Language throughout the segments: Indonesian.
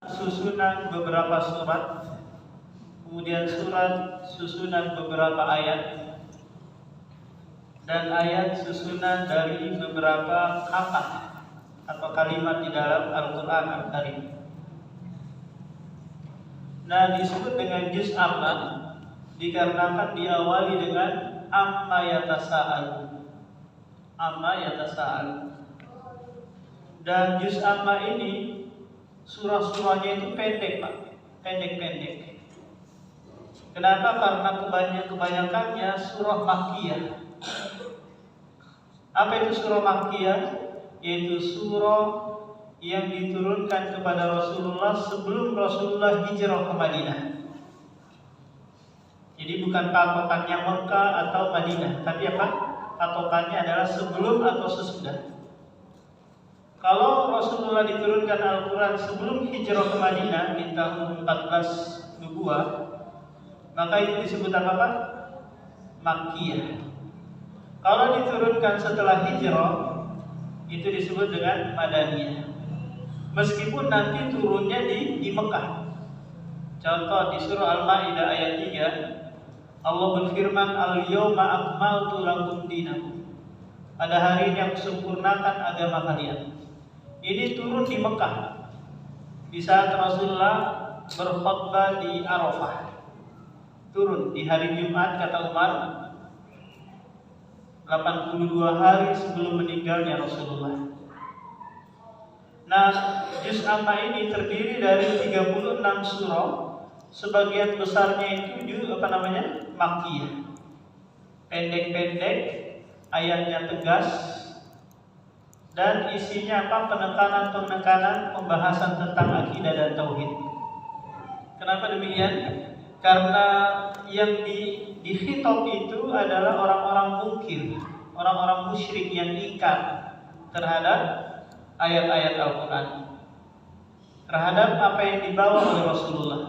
Susunan beberapa surat, kemudian surat susunan beberapa ayat, dan ayat susunan dari beberapa kata atau kalimat di dalam Al-Quran Al-Karim. Nah, disebut dengan juz amma dikarenakan diawali dengan amma yatasa'al. Amma yatasa'al. Dan juz amma ini surah-surahnya itu pendek, Pak. Pendek-pendek. Kenapa? Karena kebanyakannya surah Makkiyah. Apa itu surah Makkiyah? Yaitu surah yang diturunkan kepada Rasulullah sebelum Rasulullah hijrah ke Madinah. Jadi bukan patokannya Mekah atau Madinah, tapi apa? Patokannya adalah sebelum atau sesudah. Kalau Rasulullah diturunkan Al-Quran sebelum hijrah ke Madinah di tahun 14 Nubuwah, maka itu disebut apa, Pak? Makkiyah. Kalau diturunkan setelah hijrah, itu disebut dengan Madaniyah. Meskipun nanti turunnya di Mekah. Contoh di surah Al-Maidah ayat 3, Allah berfirman, Al-yawma akmaltu lakum dinakum. Pada hari ini aku sempurnakan agama kalian. Ini turun di Mekah di saat Rasulullah berkhutbah di Arafah. Turun di hari Jumat, kata Umar, 82 hari sebelum meninggalnya Rasulullah. Nah, juz amma ini terdiri dari 36 surah. Sebagian besarnya itu Makkiyah. Pendek-pendek, ayatnya tegas, dan isinya apa? Penekanan pembahasan tentang akidah dan tauhid. Kenapa demikian? Karena yang dikhitab itu adalah orang-orang mungkir, orang-orang musyrik yang ingkar terhadap ayat-ayat Al-Quran, terhadap apa yang dibawa oleh Rasulullah.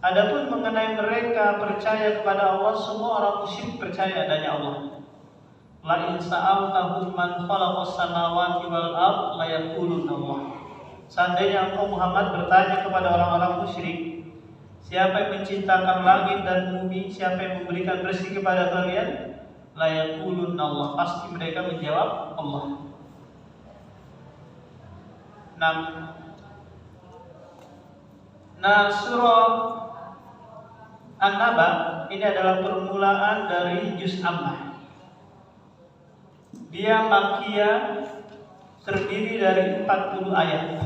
Adapun mengenai mereka percaya kepada Allah, semua orang musyrik percaya adanya Allah. La in sa'altahum man khalaqas samawati wal ard la yaquluna Allah. Seandainya engkau Muhammad bertanya kepada orang-orang musyrik, siapa yang menciptakan langit dan bumi, siapa yang memberikan rezeki kepada kalian, la yaquluna Allah, pasti mereka menjawab Allah. Nah, surah An-Naba ini adalah permulaan dari juz amma. Dia Makkiyah, terdiri dari 40 ayat.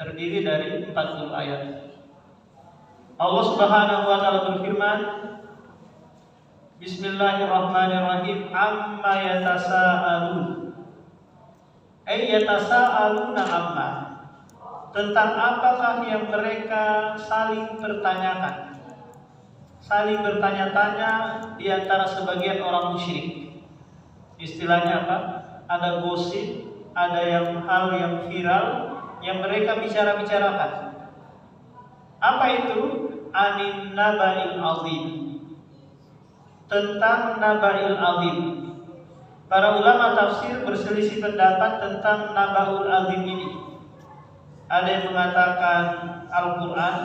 Terdiri dari 40 ayat. Allah Subhanahu wa taala berfirman, Bismillahirrahmanirrahim, amma yatasaalun. Yatasaaluna amma. Tentang apakah yang mereka saling bertanyakan. Saling bertanya-tanya di antara sebagian orang musyrik. Istilahnya apa? Ada gosip, ada hal yang viral yang mereka bicarakan. Apa itu? Anin naba'il azim. Tentang naba'il azim. Para ulama tafsir berselisih pendapat tentang naba'ul azim ini. Ada yang mengatakan Al-Quran,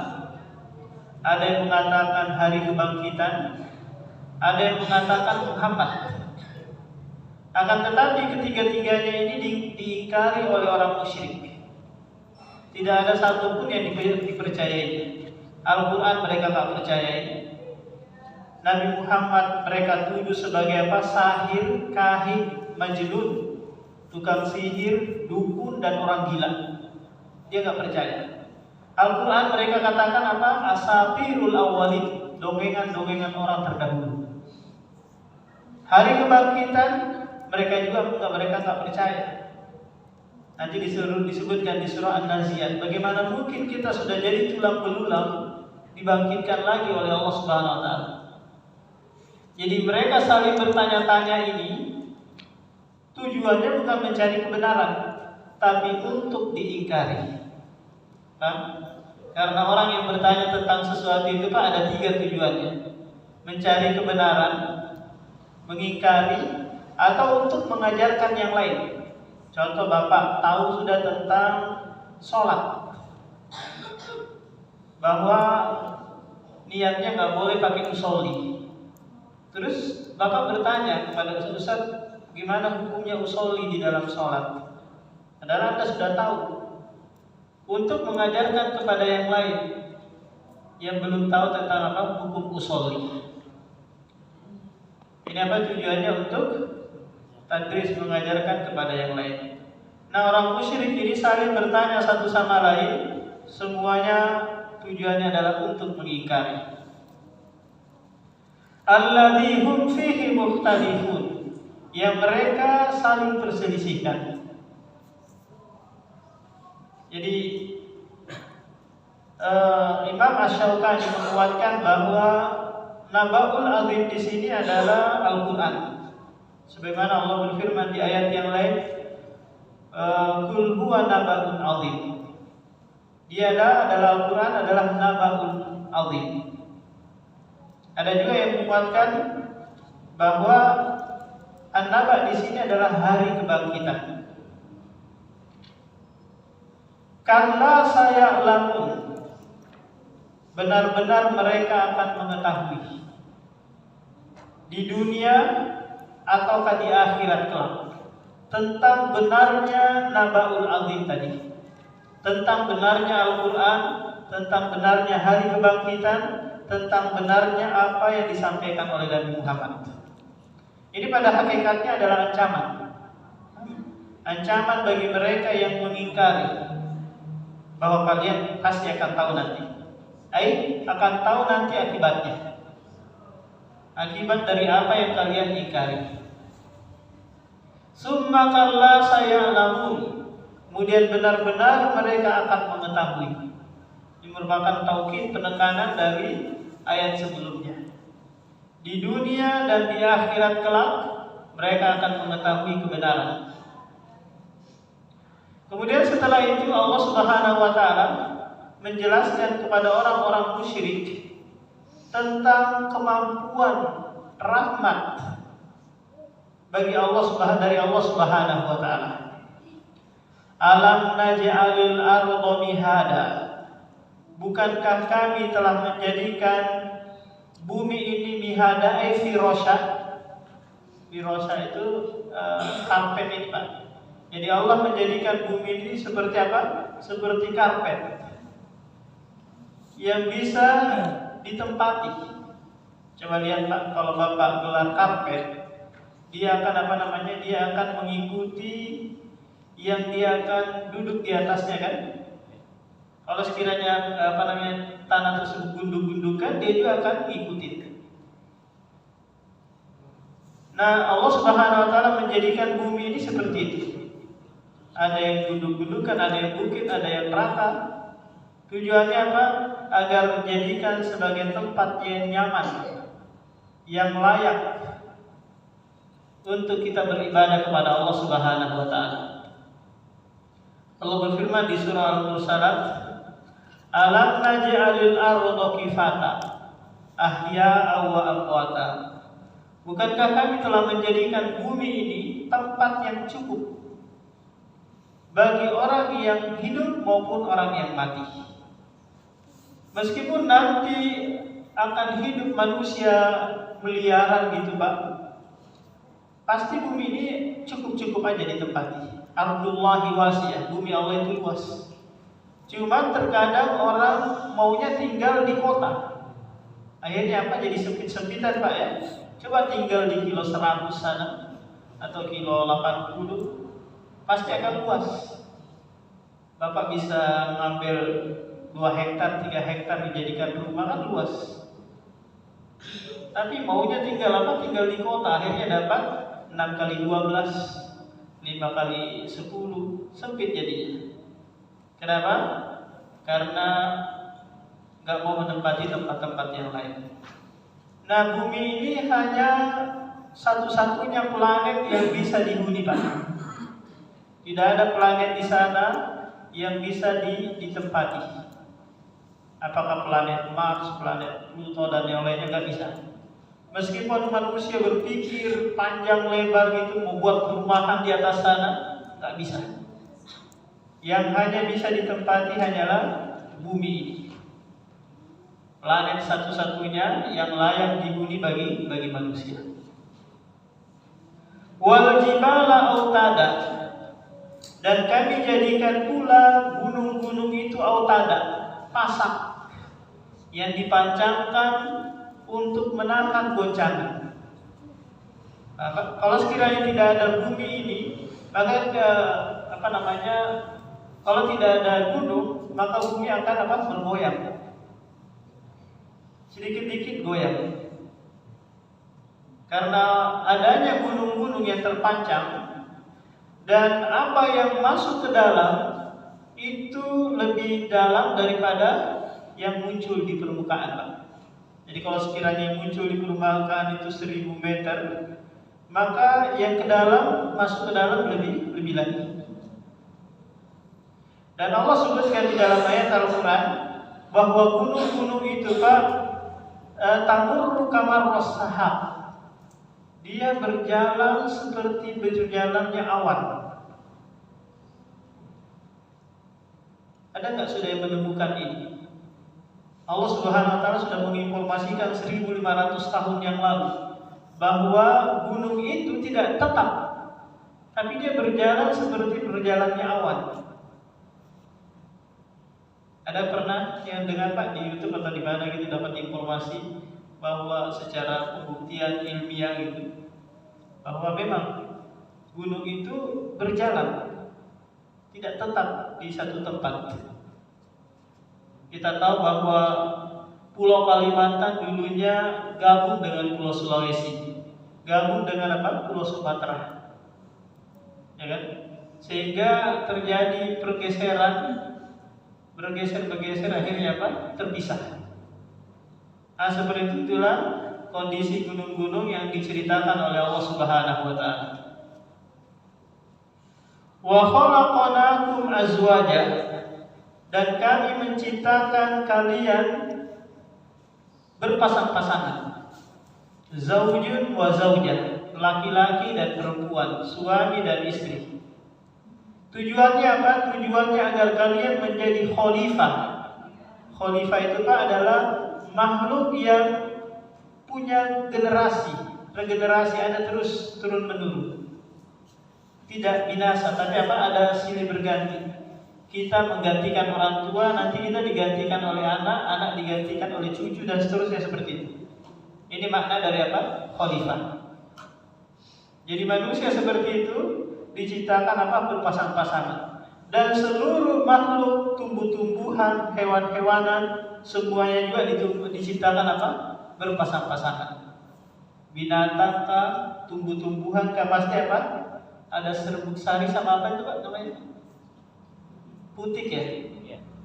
ada yang mengatakan hari kebangkitan, ada yang mengatakan Muhammad. Akan tetapi ketiga-tiganya ini diingkari oleh orang musyrik. Tidak ada satupun yang dipercayai. Al-Quran mereka tak percayai. Nabi Muhammad mereka tuduh sebagai apa? Sahir, kahin, majnun, tukang sihir, dukun, dan orang gila. Dia nggak percaya. Al-Quran mereka katakan apa? Asatirul awwalin, dongengan-dongengan orang terdahulu. Hari kebangkitan mereka nggak percaya. Nanti disebutkan di surah An-Naziyat, bagaimana mungkin kita sudah jadi tulang belulang dibangkitkan lagi oleh Allah Subhanahu wa taala. Jadi mereka saling bertanya-tanya ini tujuannya bukan mencari kebenaran, tapi untuk diingkari. Karena orang yang bertanya tentang sesuatu itu Pak ada 3 tujuannya. Mencari kebenaran, mengingkari, atau untuk mengajarkan yang lain. Contoh Bapak tahu sudah tentang sholat, bahwa niatnya nggak boleh pakai usolli. Terus Bapak bertanya kepada Ustaz, gimana hukumnya usolli di dalam sholat? Padahal Anda sudah tahu. Untuk mengajarkan kepada yang lain yang belum tahu tentang apa hukum usolli. Ini apa tujuannya? Untuk tadris, mengajarkan kepada yang lain. Nah, orang musyrik ini saling bertanya satu sama lain, semuanya tujuannya adalah untuk mengingkari. Alladzi hum fihi mukhtalifun, yang mereka saling perselisihkan. Jadi Imam Asy-Syaukani menguatkan bahwa Nabaul Azim di sini adalah Al-Qur'an. Sebagaimana Allah berfirman di ayat yang lain, Qul huwa nabaun azim. Dia adalah Al-Qur'an, adalah Nabaul Azim. Ada juga yang menguatkan bahwa An-Naba di sini adalah hari kebangkitan. Kalla saya'lamun, benar-benar mereka akan mengetahui di dunia ataukah di akhirat kelak tentang benarnya Nabaul Azim tadi, tentang benarnya Al-Quran, tentang benarnya hari kebangkitan, tentang benarnya apa yang disampaikan oleh Nabi Muhammad. Ini pada hakikatnya adalah ancaman. Ancaman bagi mereka yang mengingkari bahwa kalian pasti akan tahu nanti. Akan tahu nanti akibatnya. Akibat dari apa yang kalian ingkari. Summa kalla saya'lamun, kemudian benar-benar mereka akan mengetahui. Ini merupakan taukid, penekanan dari ayat sebelumnya. Di dunia dan di akhirat kelak mereka akan mengetahui kebenaran. Kemudian setelah itu Allah Subhanahu wa taala menjelaskan kepada orang-orang musyrik tentang kemampuan rahmat bagi dari Allah Subhanahu wa taala. Alam naj'alil arda mihada, bukankah kami telah menjadikan bumi ini mihada, firasya. Firasya itu karpet ini, Pak. Jadi Allah menjadikan bumi ini seperti apa? Seperti karpet yang bisa ditempati. Coba lihat, Pak, kalau Bapak gelar karpet, dia akan Dia akan mengikuti yang dia akan duduk di atasnya, kan? Kalau sekiranya tanah tersebut gunduk-gundukan, dia juga akan ikutin. Nah, Allah Subhanahu wa taala menjadikan bumi ini seperti itu. Ada yang gunduk-gundukan, ada yang bukit, ada yang rata. Tujuannya apa? Agar menjadikan sebagai tempat yang nyaman, yang layak untuk kita beribadah kepada Allah Subhanahu wa taala. Allah berfirman di surah Al-Mursalat, Alam naj'alil arda kifata ahya'a wa amwata. Bukankah kami telah menjadikan bumi ini tempat yang cukup bagi orang yang hidup maupun orang yang mati. Meskipun nanti akan hidup manusia miliaran gitu, Pak, pasti bumi ini cukup-cukup aja ditempati. Ardullahi wasiyah, bumi Allah itu luas. Cuman terkadang orang maunya tinggal di kota. Akhirnya apa? Jadi sempit-sempitan, Pak, ya. Coba tinggal di kilo 100 sana atau kilo 80, pasti akan luas. Bapak bisa ngambil 2 hektar, 3 hektar dijadikan rumah, kan luas. Tapi maunya tinggal apa? Tinggal di kota. Akhirnya dapat 6 kali 12, 5 kali 10, sempit jadinya. Kenapa? Karena gak mau menempati tempat-tempat yang lain. Nah, bumi ini hanya satu-satunya planet yang bisa dihuni, Pak. Tidak ada planet di sana yang bisa ditempati. Apakah planet Mars, planet Pluto, dan yang lainnya, nggak bisa. Meskipun manusia berpikir panjang lebar gitu mau buat perumahan di atas sana, nggak bisa. yang hanya bisa ditempati hanyalah bumi ini. Planet satu-satunya yang layak dihuni bagi manusia. Wal jibala autada, dan kami jadikan pula gunung-gunung itu autada, pasak yang dipancangkan untuk menahan goncangan. Kalau sekiranya tidak ada bumi ini, maka kalau tidak ada gunung, maka bumi akan bergoyang. Sedikit-sedikit goyang. Karena adanya gunung-gunung yang terpancang, dan apa yang masuk ke dalam itu lebih dalam daripada yang muncul di permukaan, Pak. Jadi kalau sekiranya yang muncul di permukaan itu 1000 meter, maka yang ke dalam, masuk ke dalam lebih lagi. Dan Allah sebutkan di dalam ayat Al-Quran bahwa gunung-gunung itu, Pak, tamurru kamar sahab, dia berjalan seperti berjalannya awan. Ada nggak sudah yang menemukan ini? Allah Subhanahu wa Ta'ala sudah menginformasikan 1500 tahun yang lalu bahwa gunung itu tidak tetap, tapi dia berjalan seperti berjalannya awan. Ada pernah yang dengar, Pak, di YouTube atau di mana gitu dapat informasi bahwa secara pembuktian ilmiah gitu, bahwa memang gunung itu berjalan, tidak tetap di satu tempat. Kita tahu bahwa Pulau Kalimantan dulunya gabung dengan Pulau Sulawesi, gabung dengan Pulau Sumatera, ya kan? Sehingga terjadi pergeseran, bergeser akhirnya terpisah. Nah, seperti itulah kondisi gunung-gunung yang diceritakan oleh Allah Subhanahu wa Ta'ala. Wa khalaqnakum azwaja, dan kami menciptakan kalian berpasang-pasangan. Zaujun wa zaujah, laki-laki dan perempuan, suami dan istri. Tujuannya apa? Tujuannya agar kalian menjadi khalifah. Khalifah itu, Pak, adalah makhluk yang punya generasi, regenerasi, ada terus turun menurun. Tidak binasa, tapi ada silih berganti. Kita menggantikan orang tua, nanti kita digantikan oleh anak, anak digantikan oleh cucu, dan seterusnya seperti itu. Ini makna dari khalifah. Jadi manusia seperti itu diciptakan berpasang-pasangan, dan seluruh makhluk, tumbuh-tumbuhan, hewan-hewanan, semuanya juga diciptakan berpasang-pasangan. Binatang kah, tumbuh-tumbuhan kah, pasti ada serbuk sari sama itu, Pak, namanya putik ya.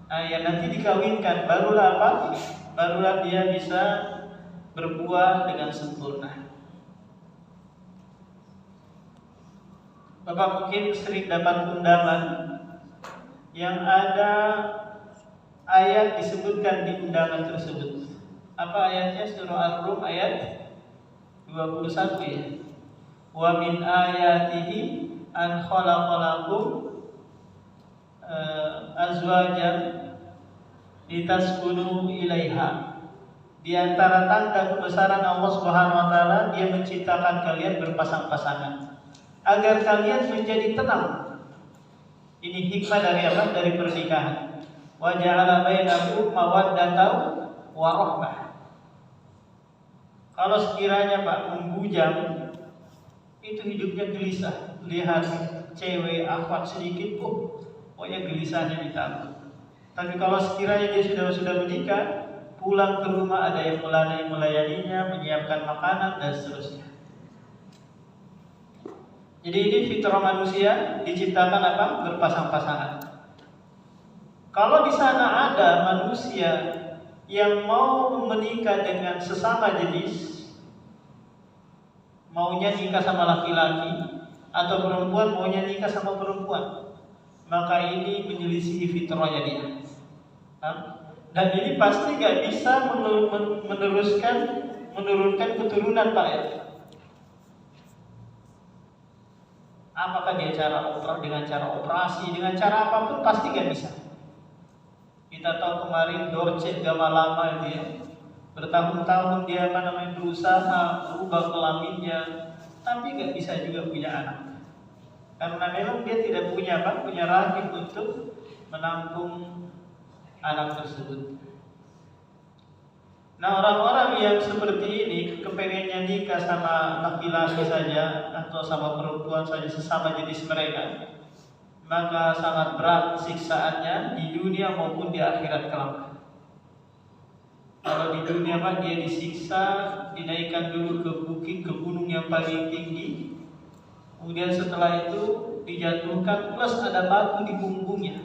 Nah, yang nanti dikawinkan, barulah dia bisa berbuah dengan sempurna. Bapak mungkin sering dapat undangan yang ada ayat disebutkan di undangan tersebut. Apa ayatnya? Surah Ar-Rum ayat 21 ya. Wa min ayatihi an khalaqalakum azwajan litaskunu ilaiha. Di antara tanda kebesaran Allah Subhanahu wa Ta'ala, Dia menciptakan kalian berpasang-pasangan agar kalian menjadi tenang. Ini hikmah dari pernikahan. Wa ja'ala bainakum mawaddatan wa rahmah. Kalau sekiranya, Pak, membujang, itu hidupnya gelisah. Lihat cewek akhwat sedikit, pokoknya gelisahnya ditambah. Tapi kalau sekiranya dia sudah menikah, pulang ke rumah ada yang melayaninya, menyiapkan makanan dan seterusnya. Jadi ini fitrah manusia, diciptakan berpasang-pasangan. Kalau di sana ada manusia yang mau menikah dengan sesama jenis, maunya nikah sama laki-laki, atau perempuan maunya nikah sama perempuan, maka ini menyelisihi fitrahnya dia. Dan ini pasti gak bisa menurunkan keturunan, Pak, ya. Apakah dia dengan cara operasi, dengan cara apapun pasti nggak bisa. Kita tahu kemarin Dorce Gamalama itu ya, bertahun-tahun dia berusaha merubah kelaminnya, tapi nggak bisa juga punya anak. Karena memang dia tidak punya rahim untuk menampung anak tersebut. Nah, orang-orang yang seperti ini kepengennya nikah sama laki-laki saja atau sama perempuan saja sesama jenis mereka, maka sangat berat siksaannya di dunia maupun di akhirat kelak. Kalau di dunia dia disiksa, dinaikkan dulu ke bukit, ke gunung yang paling tinggi, kemudian setelah itu dijatuhkan plus ada batu di punggungnya.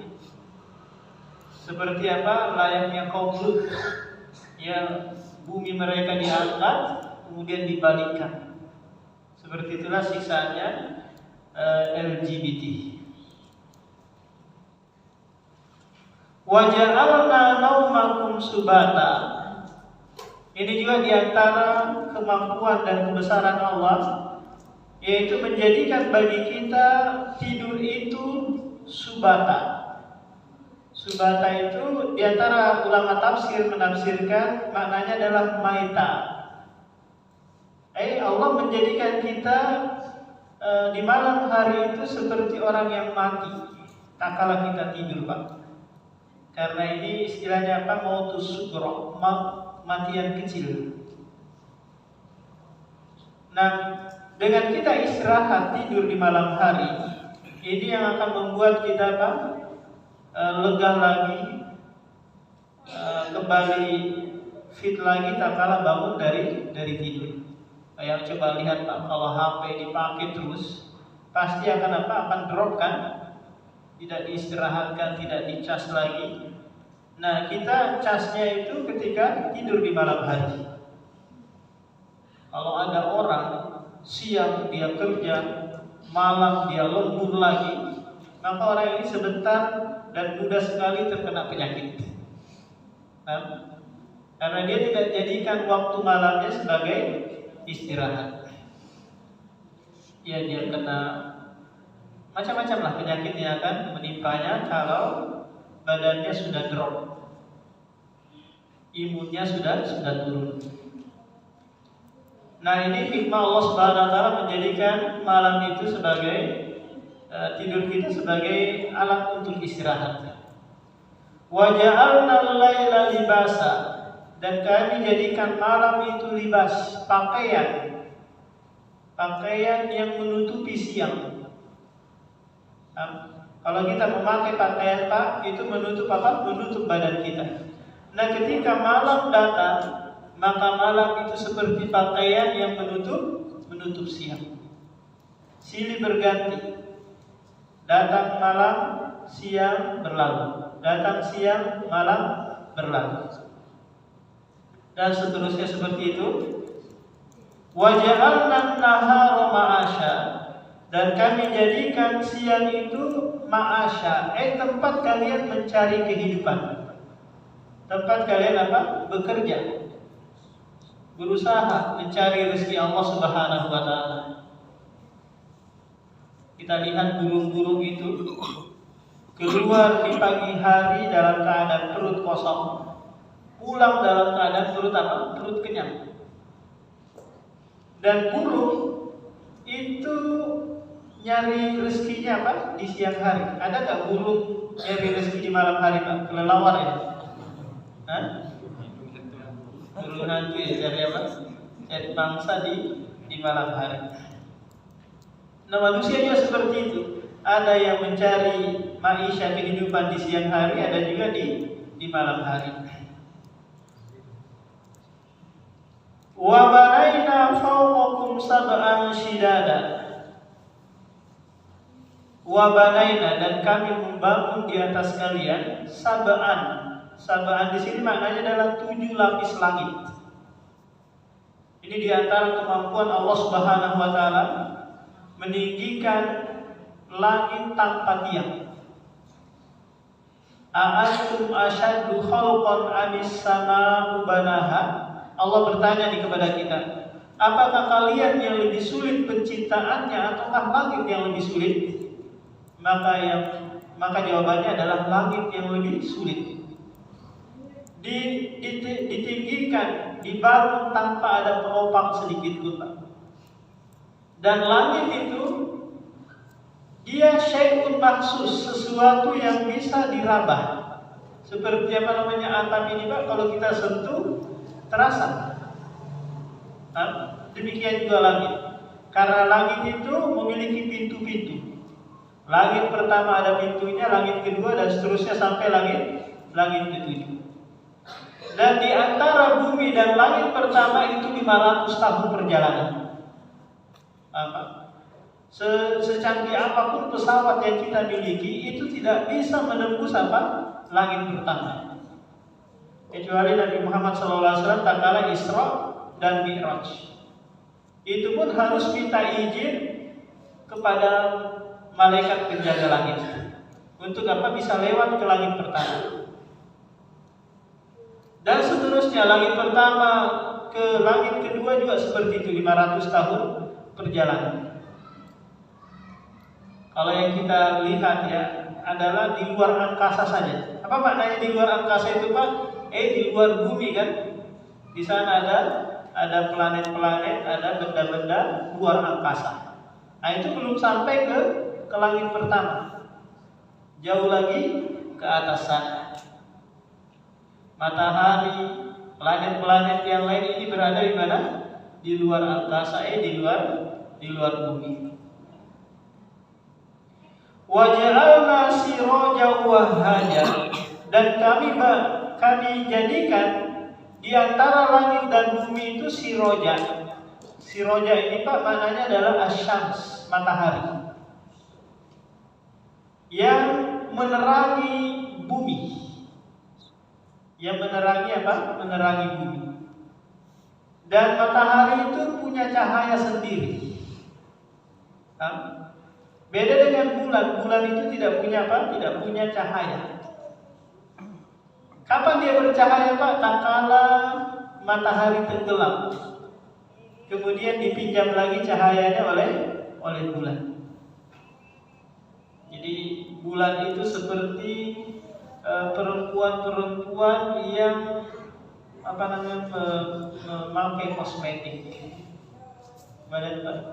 Seperti layaknya kaum Lut, yang bumi mereka diangkat kemudian dibalikkan. Seperti itulah siksaannya LGBT. Wa ja'alna naumakum subata. Ini juga diantara kemampuan dan kebesaran Allah, yaitu menjadikan bagi kita tidur itu subata. Subata itu diantara ulama tafsir menafsirkan maknanya adalah maita. Allah menjadikan kita di malam hari itu seperti orang yang mati, tak kala kita tidur, Pak. Karena ini istilahnya mautus sugro, kematian kecil. Nah, dengan kita istirahat tidur di malam hari, ini yang akan membuat kita lega lagi, kembali fit lagi tak kalah bangun dari tidur. Yang coba lihat Pak, kalau HP dipakai terus pasti akan drop kan? Tidak diistirahatkan, tidak dicas lagi. Nah, kita casnya itu ketika tidur di malam hari. Kalau ada orang siang dia kerja, malam dia lembur lagi, maka orang ini sebentar dan mudah sekali terkena penyakit. Karena dia tidak jadikan waktu malamnya sebagai istirahat. Ya, dia kena macam-macam lah penyakit yang akan menimpanya kalau badannya sudah drop, imunnya sudah turun. Nah, ini hikmah Allah Subhanahu wa taala menjadikan malam itu sebagai tidur kita sebagai alat untuk istirahat. Wa ja'alna al-laila libasa, dan kami jadikan malam itu libas, pakaian yang menutupi siang. Kalau kita memakai pakaian itu menutup menutup badan kita. Nah, ketika malam datang, maka malam itu seperti pakaian yang menutup siang. Silih berganti. Datang malam, siang berlalu. Datang siang, malam berlalu. Dan seterusnya seperti itu. Wa ja'alna an-nahara ma'asya, dan kami jadikan siang itu ma'asya, tempat kalian mencari kehidupan. Tempat kalian bekerja, berusaha mencari rezeki Allah Subhanahu wa taala. Kita lihat burung-burung itu keluar di pagi hari dalam keadaan perut kosong, pulang dalam keadaan perut kenyang. Dan burung itu nyari rezekinya di siang hari. Ada nggak burung nyari rezeki di malam hari, Pak? Kelelawar ya? Burung hantu ya, cari cari mangsa di malam hari. Nah, manusia juga seperti itu. Ada yang mencari maisha, kehidupan di siang hari, ada juga di malam hari. Wa banaina fawqakum sab'an shidada. Wa banaina, dan kami membangun di atas kalian sab'an. Sab'an di sini maknanya adalah 7 lapis langit. Ini di antara kemampuan Allah Subhanahu wa taala meninggikan langit tanpa tiang. A'antum asyaddu khalqan amis sama'u banaha. Allah bertanya kepada kita, apakah kalian yang lebih sulit penciptaannya ataukah langit yang lebih sulit? Maka jawabannya adalah langit yang lebih sulit. Ditinggikan, dibangun tanpa ada penopang sedikit pun, Pak. Dan langit itu dia syai'un maksus, sesuatu yang bisa diraba. Seperti atap ini, Pak, kalau kita sentuh terasa. Demikian juga langit. Karena langit itu memiliki pintu-pintu. Langit pertama ada pintunya, langit kedua dan seterusnya sampai langit ketujuh. Dan di antara bumi dan langit pertama itu 500 tahun perjalanan. Secanggih apapun pesawat yang kita miliki itu tidak bisa menembus langit pertama. Kecuali Nabi Muhammad SAW tatkala Isra dan Mi'raj. Itu pun harus minta izin kepada malaikat penjaga langit. Untuk apa? Bisa lewat ke langit pertama. Dan seterusnya langit pertama ke langit kedua juga seperti itu, 500 tahun perjalanan. Kalau yang kita lihat ya adalah di luar angkasa saja. Apa maknanya di luar angkasa itu, Pak? Di luar bumi kan? Di sana ada planet-planet, ada benda-benda luar angkasa. Nah, itu belum sampai ke langit pertama. Jauh lagi ke atas sana. Matahari, planet-planet yang lain ini berada di mana? Di luar angkasa, di luar bumi. Wa ja'alna sirajan wahhaja, dan kami jadikan di antara langit dan bumi itu siroja. Siroja ini, Pak, maknanya adalah asyams, matahari, yang menerangi bumi. Yang menerangi apa? Menerangi bumi. Dan matahari itu punya cahaya sendiri. Beda dengan bulan. Bulan itu tidak punya apa? Tidak punya cahaya. Kapan dia bercahaya, Pak? Tatkala matahari tenggelam, kemudian dipinjam lagi cahayanya oleh bulan. Jadi bulan itu seperti perempuan-perempuan yang memakai kosmetik.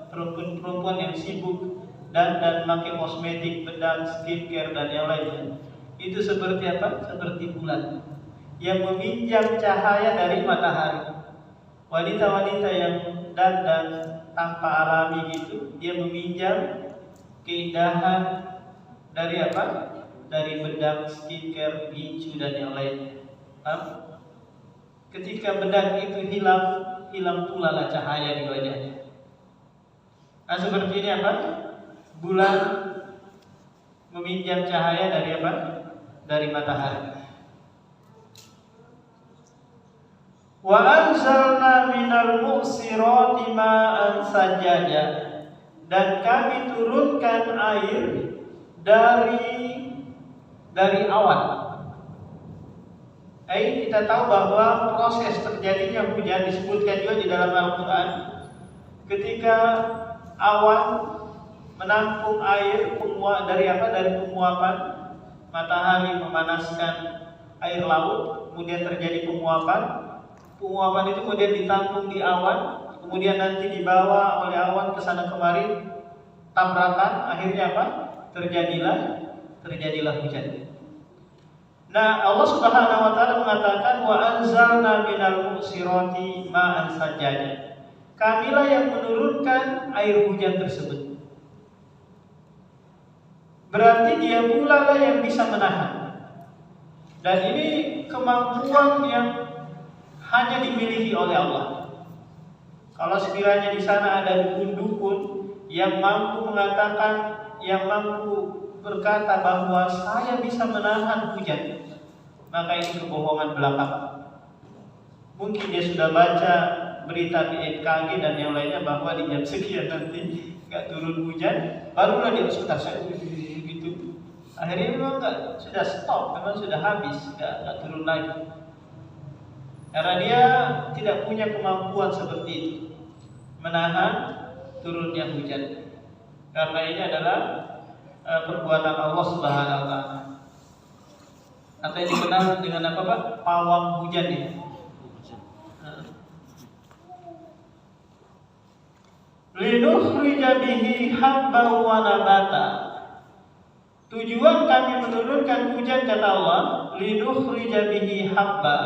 Perempuan yang sibuk dan memakai kosmetik, bedak, skincare dan yang lainnya. Itu seperti apa? Seperti bulan yang meminjam cahaya dari matahari. Wanita-wanita yang dandan tanpa alami gitu, dia meminjam keindahan dari apa? Dari bedak, skincare, gincu dan yang lainnya. Ketika bedak itu hilang pula lah cahaya di wajahnya. Nah, seperti ini apa? Bulan meminjam cahaya dari apa? Dari matahari. Wa anzalna minal mu'sirati ma'an sajjaja, dan kami turunkan air dari awan. Kita tahu bahwa proses terjadinya hujan disebutkan juga di dalam Al-Quran. Ketika awan menampung air dari penguapan matahari memanaskan air laut, kemudian terjadi penguapan. Penguapan itu kemudian ditampung di awan, kemudian nanti dibawa oleh awan ke sana kemari, tabrakan, akhirnya apa? Terjadilah hujan. Nah, Allah Subhanahu wa taala mengatakan wa anzalna minal mu'sirati ma'an sajjaja. Kamilah yang menurunkan air hujan tersebut. Berarti dia pula lah yang bisa menahan. Dan ini kemampuan yang hanya dimiliki oleh Allah. Kalau sekiranya di sana ada dukun-dukun yang mampu mengatakan, yang mampu berkata bahwa saya bisa menahan hujan, maka ini kebohongan belaka. Mungkin dia sudah baca berita BMKG dan yang lainnya bahwa di jam sekian nanti nggak turun hujan, barulah dia Ustaz saya gitu. Akhirnya memang sudah stop, memang sudah habis, nggak turun lagi. Karena dia tidak punya kemampuan seperti itu. menahan turunnya hujan. Karena ini adalah perbuatan Allah Subhanahu wa taala. Atau yang dikenal dengan apa, Pak? Pawang hujan ya. Linukhrija bihi habban wa nabata. Tujuan kami menurunkan hujan kata Allah, linukhrija bihi habba,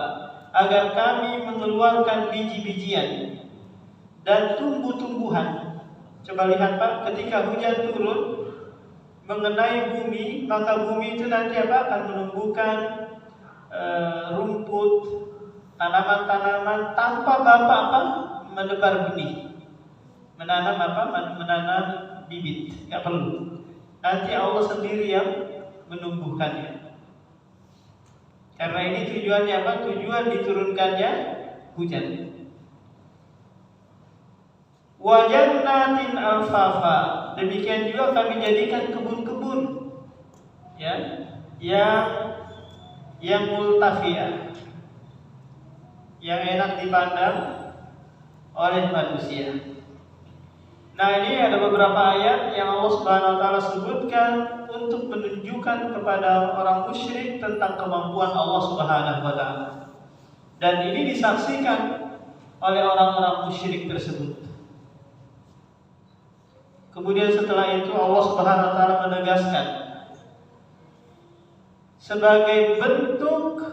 agar kami mengeluarkan biji-bijian dan tumbuh-tumbuhan. Coba lihat Pak, ketika hujan turun mengenai bumi, maka bumi itu nanti apa? Akan menumbuhkan rumput, tanaman-tanaman tanpa Bapak apa? Menebar benih, menanam apa? Menanam bibit, nggak perlu. Nanti Allah sendiri yang menumbuhkannya. Karena ini tujuannya apa? Tujuan diturunkannya hujan. Wa jannatin alfafa. Demikian juga kami jadikan kebun-kebun ya, yang multafiyah, yang enak dipandang oleh manusia. Nah, ini ada beberapa ayat yang Allah Subhanahu wa taala sebutkan untuk menunjukkan kepada orang musyrik tentang kemampuan Allah Subhanahu wa taala. Dan ini disaksikan oleh orang-orang musyrik tersebut. Kemudian setelah itu Allah Subhanahu wa taala menegaskan sebagai bentuk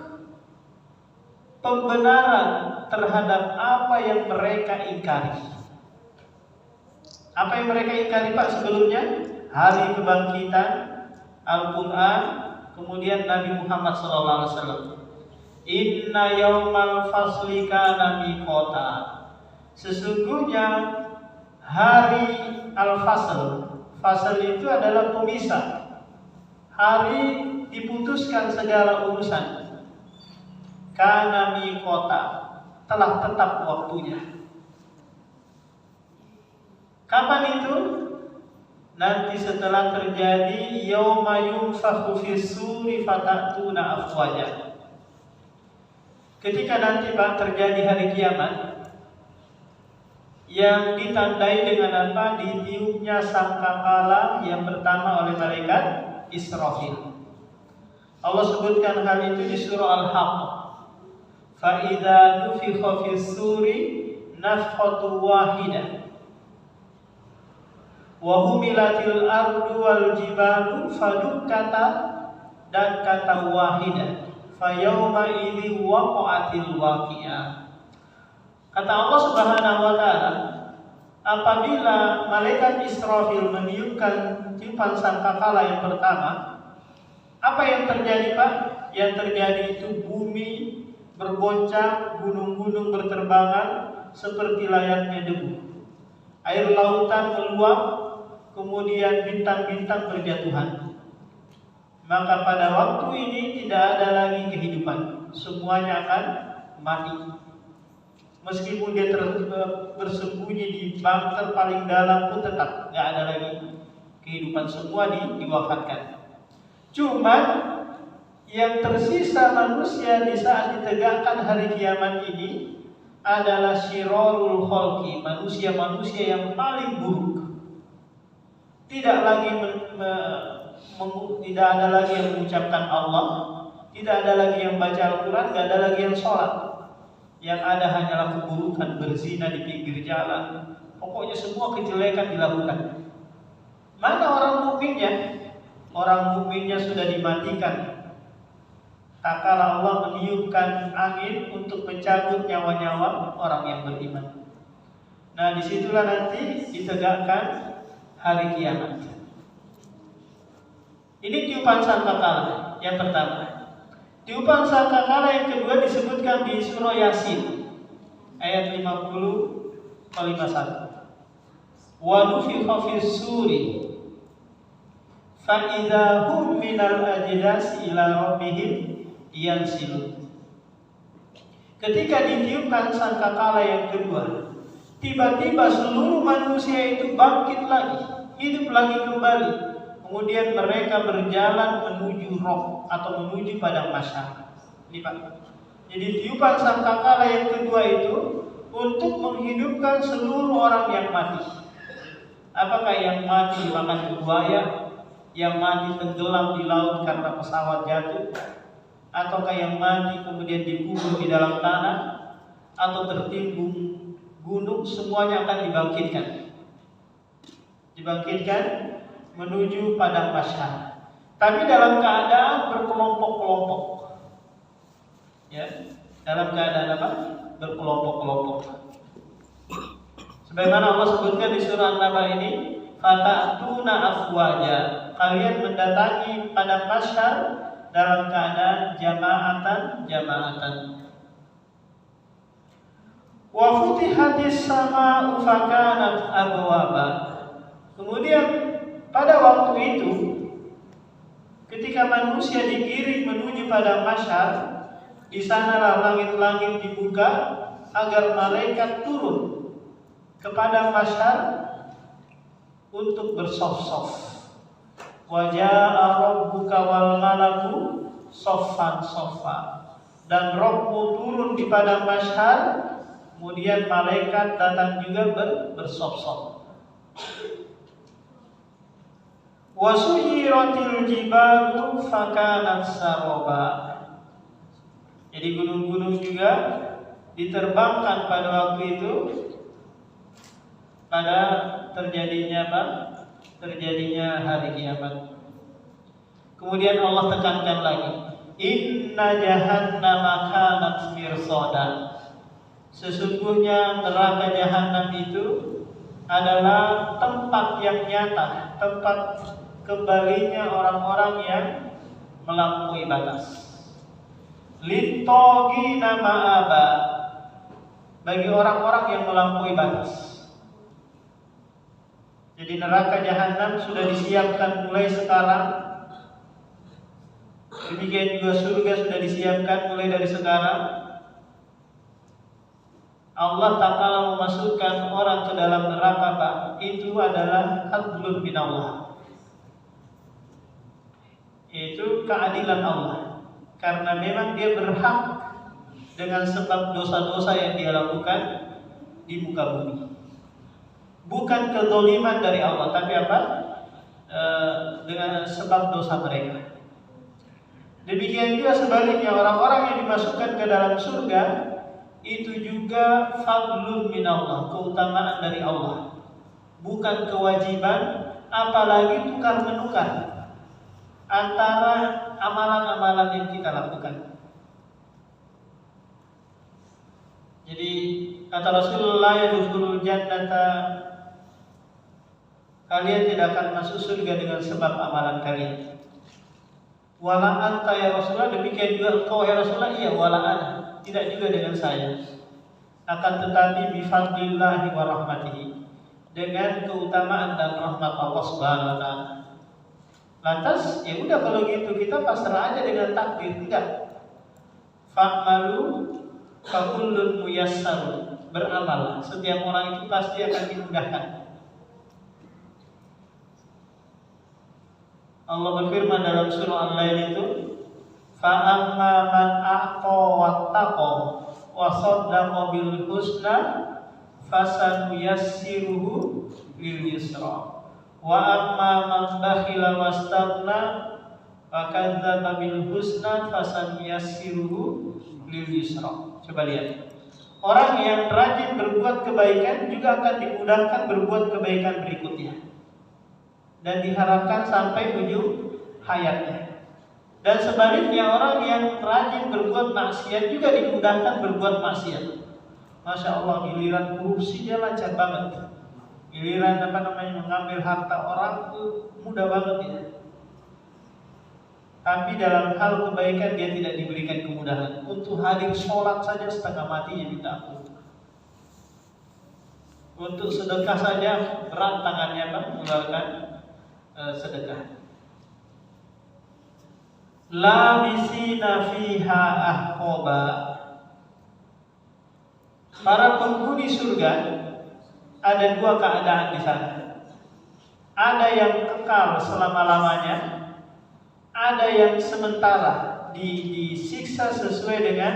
pembenaran terhadap apa yang mereka ingkari. Apa yang mereka ingkari Pak sebelumnya? Hari kebangkitan, Al-Quran, kemudian Nabi Muhammad SAW. Inna yaumal fasli kana miqata. Sesungguhnya hari al-fasl, fasl itu adalah pemisah. Hari diputuskan segala urusan. Kana miqata, telah tetap waktunya. Kapan itu? Nanti setelah terjadi yauma yunfakhu fis-suri fatatuna afwaja. Ketika nanti Pak terjadi hari kiamat yang ditandai dengan apa? Ditiupnya sangkakala yang pertama oleh malaikat Israfil. Allah sebutkan hal itu di surah Al-Haqq. Fa idza nufikha fis-suri nafkhatu wahidah. Wa humilatil ardu wal jibalu fadukkata, dan kata wahidah, fa yauma idzi waqa'atil waqi'ah. Kata Allah Subhanahu wa taala, apabila malaikat Israfil meniupkan tiupan sangkakala yang pertama, apa yang terjadi Pak? Yang terjadi itu bumi bergoncang, gunung-gunung berterbangan seperti layaknya debu. Air lautan meluap, kemudian bintang-bintang berjatuhan. Maka pada waktu ini tidak ada lagi kehidupan, semuanya akan mati. Meskipun dia bersembunyi di bunker paling dalam pun tetap nggak ada lagi kehidupan, semua diwafatkan. Cuman yang tersisa manusia di saat ditegakkan hari kiamat ini adalah syirorul khalqi, manusia-manusia yang paling buruk. Tidak ada lagi yang mengucapkan Allah, tidak ada lagi yang baca Al-Quran, tidak ada lagi yang sholat. Yang ada hanyalah keburukan, berzina di pinggir jalan. Pokoknya semua kejelekan dilakukan. Mana orang mukminnya? Orang mukminnya sudah dimatikan. Tak kala Allah meniupkan angin untuk mencabut nyawa-nyawa orang yang beriman. Nah, disitulah nanti ditegakkan hari kiamat. Ini tiupan sangkakala yang pertama. Tiupan sangkakala yang kedua disebutkan di surah Yasin ayat 50 ke 51. Wa nufikha fis-suri fa idza hum minal ajdasi ila rabbihim yansilun. Ketika ditiupkan sangkakala yang kedua, tiba-tiba seluruh manusia itu bangkit lagi, hidup lagi kembali. Kemudian mereka berjalan menuju roh atau menuju padang mahsyar. Ini Pak. Jadi tiupan sangkakala yang kedua itu untuk menghidupkan seluruh orang yang mati. Apakah yang mati dimakan buaya, yang mati tenggelam di laut karena pesawat jatuh, ataukah yang mati kemudian dikubur di dalam tanah atau tertimbun gunung, semuanya akan dibangkitkan. Dibangkitkan menuju padang mahsyar. Tapi dalam keadaan berkelompok-kelompok. Ya, dalam keadaan apa? Berkelompok-kelompok. Sebagaimana Allah sebutkan di surah An-Naba ini, fata'tuna afwaja, kalian mendatangi padang mahsyar dalam keadaan jama'atan. Wa futihatis sama'u fakanat abwaba. Kemudian pada waktu itu, ketika manusia digiring menuju padang mahsyar, di sanalah langit-langit dibuka agar malaikat turun kepada mahsyar untuk bersaf-saf. Wa jaa'a rabbuka wal malaku saffan saffa. Dan Rabbmu turun di padang mahsyar, kemudian malaikat datang juga bersaf-saf. Wa suyiratil jibalu fakanat saraba. Jadi gunung-gunung juga diterbangkan pada waktu itu, pada terjadinya apa? Terjadinya hari kiamat. Kemudian Allah tekankan lagi, inna jahannama kanat mirsada. Sesungguhnya neraka jahanam itu adalah tempat yang nyata, tempat kembalinya orang-orang yang melampaui batas. Litogina ma'aba, bagi orang-orang yang melampaui batas. Jadi neraka jahanam sudah disiapkan mulai sekarang. Demikian juga surga sudah disiapkan mulai dari sekarang. Allah Ta'ala memasukkan orang ke dalam neraka, Pak. Itu adalah adlun min Allah. Itu keadilan Allah. Karena memang dia berhak dengan sebab dosa-dosa yang dia lakukan di muka bumi. Bukan kezaliman dari Allah, tapi apa? Dengan sebab dosa mereka. Demikian juga sebaliknya, orang-orang yang dimasukkan ke dalam surga itu juga fadlun min Allah, keutamaan dari Allah, bukan kewajiban, apalagi tukar-menukar antara amalan-amalan yang kita lakukan. Jadi kata Rasulullah, yadkhulul jannata, kalian tidak akan masuk surga dengan sebab amalan kalian. Wala anta ya Rasulullah, demikian juga engkau ya Rasulullah. Iya, wala ana, tidak juga dengan saya. Akan tetapi bifadlillahi wa rahmatihi, dengan keutamaan dan rahmat Allah Subhanahu wa taala. Lantas ya udah, kalau gitu kita pasrah aja dengan takdir. Enggak. Fa'malu fakullun muyassar, beramal, setiap orang itu pasti akan dimudahkan. Allah berfirman dalam surah Al-Lail itu, fa'amma man a'ta wattaqa wa saddaqa bil husna fasanuyassiruhu lil yusra wa amma man bakhila wastaghna wa kadzdzaba bil husna fasanuyassiruhu lil yusra. Coba lihat. Orang yang rajin berbuat kebaikan juga akan dimudahkan berbuat kebaikan berikutnya, dan diharapkan sampai ujung hayatnya. Dan sebaliknya, orang yang rajin berbuat maksiat juga dimudahkan berbuat maksiat. Masya Allah, giliran korupsinya lancar banget. Giliran mengambil harta orang itu mudah banget ya. Tapi dalam hal kebaikan dia tidak diberikan kemudahan. Untuk hadir sholat saja setengah matinya minta ampun. Untuk sedekah saja berat tangannya mengeluarkan sedekah. Labisina fiha ahqaba. Para penghuni surga ada dua keadaan di sana. Ada yang kekal selama-lamanya, ada yang sementara disiksa sesuai dengan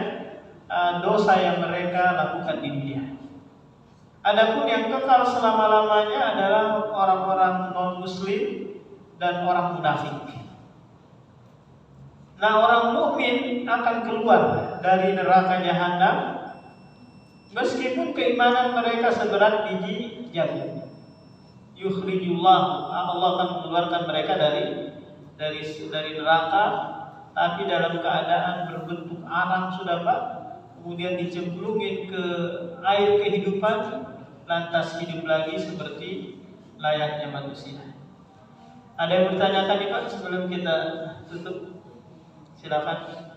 dosa yang mereka lakukan di dunia. Adapun yang kekal selama-lamanya adalah orang-orang non-muslim dan orang munafik. Nah, orang mukmin akan keluar dari neraka jahanam meskipun keimanan mereka seberat biji jagung. Yukhrijullah, Allah akan mengeluarkan mereka dari neraka, tapi dalam keadaan berbentuk arang sudah Pak, kemudian dicemplungin ke air kehidupan, lantas hidup lagi seperti layaknya manusia. Ada yang bertanya tadi Pak sebelum kita tutup? Silakan.